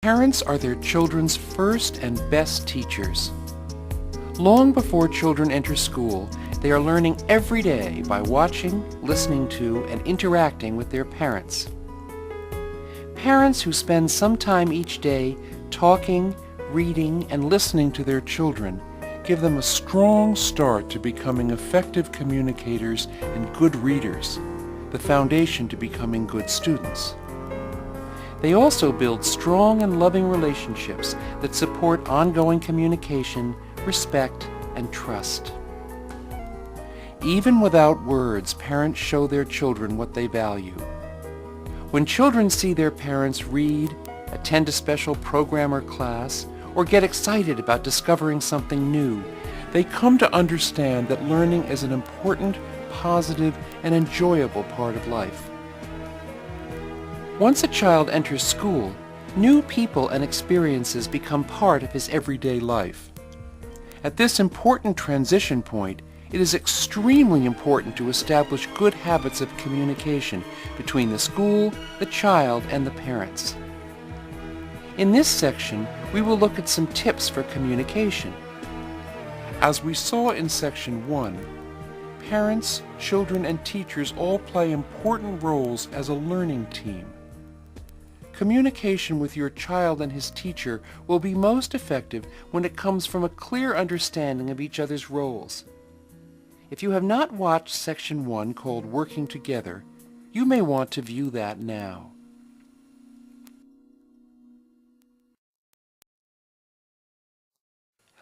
Parents are their children's first and best teachers. Long before children enter school, they are learning every day by watching, listening to, and interacting with their parents. Parents who spend some time each day talking, reading, and listening to their children give them a strong start to becoming effective communicators and good readers, the foundation to becoming good students. They also build strong and loving relationships that support ongoing communication, respect, and trust. Even without words, parents show their children what they value. When children see their parents read, attend a special program or class, or get excited about discovering something new, they come to understand that learning is an important, positive, and enjoyable part of life. Once a child enters school, new people and experiences become part of his everyday life. At this important transition point, it is extremely important to establish good habits of communication between the school, the child, and the parents. In this section, we will look at some tips for communication. As we saw in Section 1, parents, children, and teachers all play important roles as a learning team. Communication with your child and his teacher will be most effective when it comes from a clear understanding of each other's roles. If you have not watched Section 1 called Working Together, you may want to view that now.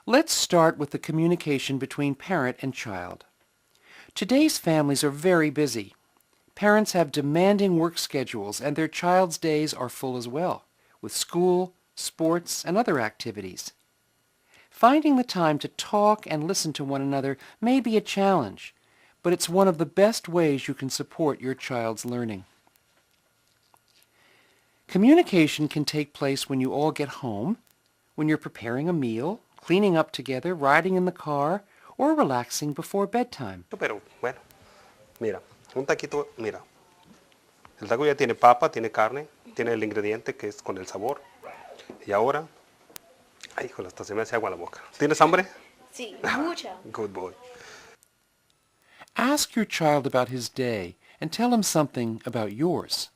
Let's start with the communication between parent and child. Today's families are very busy. Parents have demanding work schedules, and their child's days are full as well, with school, sports, and other activities. Finding the time to talk and listen to one another may be a challenge, but it's one of the best ways you can support your child's learning. Communication can take place when you all get home, when you're preparing a meal, cleaning up together, riding in the car, or relaxing before bedtime. Pero bueno, mira, un taquito, mira, el taco ya tiene papa, tiene carne, tiene el ingrediente que es con el sabor. Y ahora, ay, híjole, hasta se me hace agua la boca. ¿Tienes hambre? Sí, mucha. Good boy. Ask your child about his day and tell him something about yours.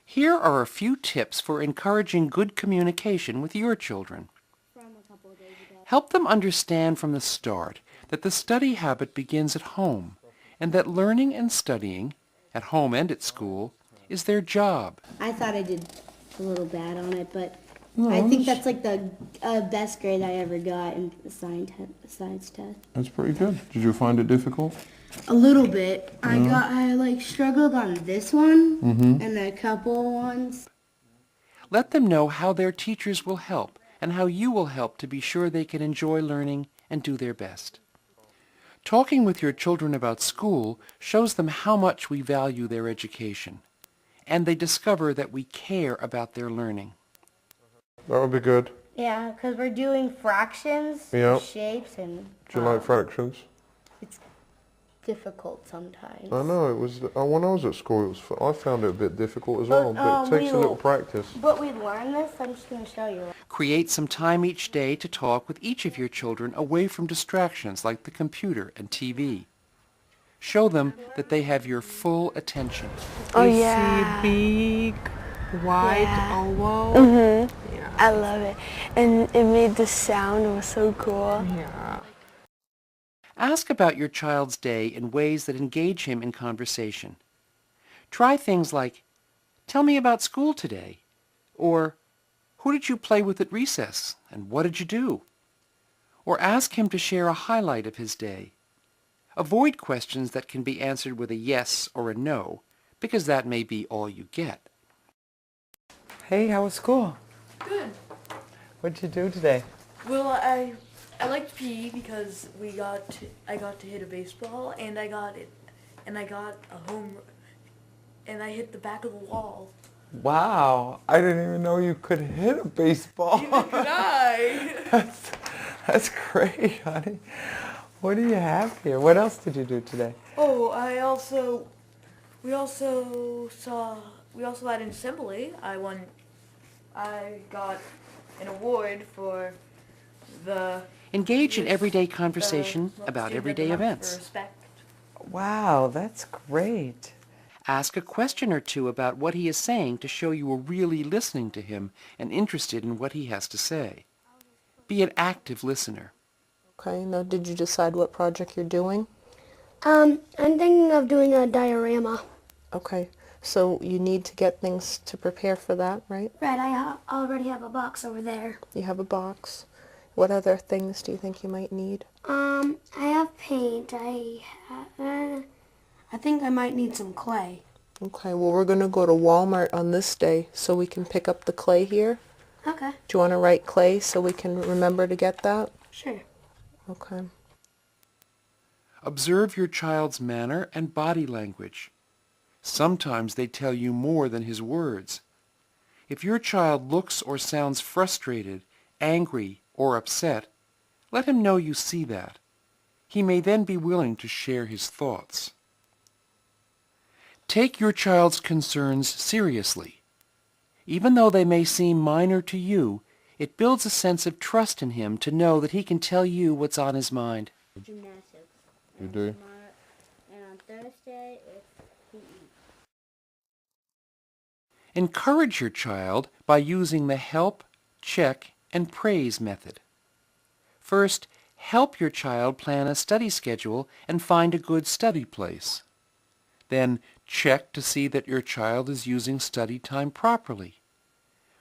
Here are a few tips for encouraging good communication with your children. Help them understand from the start that the study habit begins at home, and that learning and studying, at home and at school, is their job. I thought I did a little bad on it, but I think that's like the best grade I ever got in the science test. That's pretty good. Did you find it difficult? A little bit. I struggled on this one and a couple ones. Let them know how their teachers will help and how you will help to be sure they can enjoy learning and do their best. Talking with your children about school shows them how much we value their education, and they discover that we care about their learning. That would be good. Yeah, because we're doing fractions, Yeah. shapes, and Do you like fractions? it's difficult sometimes. I know, it was, when I was at school, I found it a bit difficult as well, but it takes a little practice. But we learn this. I'm just going to show you. Create some time each day to talk with each of your children away from distractions like the computer and TV. Show them that they have your full attention. Oh, You yeah. see big, white Yeah. oval. Mm-hmm. Yeah. I love it. And it made the sound. It was so cool. Yeah. Ask about your child's day in ways that engage him in conversation. Try things like, "Tell me about school today," or "Who did you play with at recess, and what did you do?" Or ask him to share a highlight of his day. Avoid questions that can be answered with a yes or a no, because that may be all you get. Hey, how was school? Good. What'd you do today? Well, I liked PE because I got to hit a baseball and I got a home and I hit the back of the wall. Wow, I didn't even know you could hit a baseball. Neither could I. That's great, honey. What do you have here? What else did you do today? Oh, we also saw we also had an assembly. I got an award for the Engage in everyday the conversation about student everyday of the month events. for respect. Wow, that's great. Ask a question or two about what he is saying to show you are really listening to him and interested in what he has to say. Be an active listener. Okay, now did you decide what project you're doing? I'm thinking of doing a diorama. Okay, so you need to get things to prepare for that, right? Right, I already have a box over there. You have a box. What other things do you think you might need? I have paint. I think I might need some clay. Okay, well we're going to go to Walmart on this day so we can pick up the clay here. Okay, Do you want to write clay so we can remember to get that? sure. Okay. Observe your child's manner and body language. Sometimes they tell you more than his words. If your child looks or sounds frustrated, angry, or upset, let him know you see that. He may then be willing to share his thoughts. Take your child's concerns seriously. Even though they may seem minor to you, it builds a sense of trust in him to know that he can tell you what's on his mind. Gymnastics. You do? And on Thursday, it's PE. Encourage your child by using the help, check, and praise method. First, help your child plan a study schedule and find a good study place. Then, check to see that your child is using study time properly.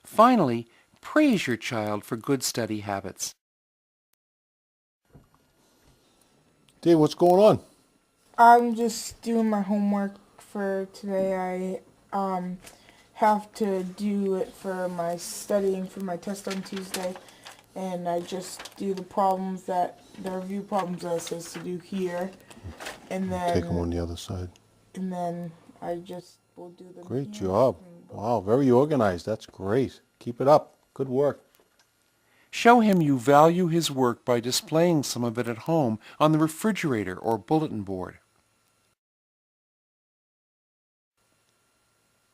Finally, praise your child for good study habits. Dave, what's going on? I'm just doing my homework for today. I have to do it for my studying for my test on Tuesday, and I just do the review problems that it says to do here, and then Take them on the other side. and then I just will do them. Great here. job. Wow, very organized. That's great. Keep it up. Good work. Show him you value his work by displaying some of it at home on the refrigerator or bulletin board.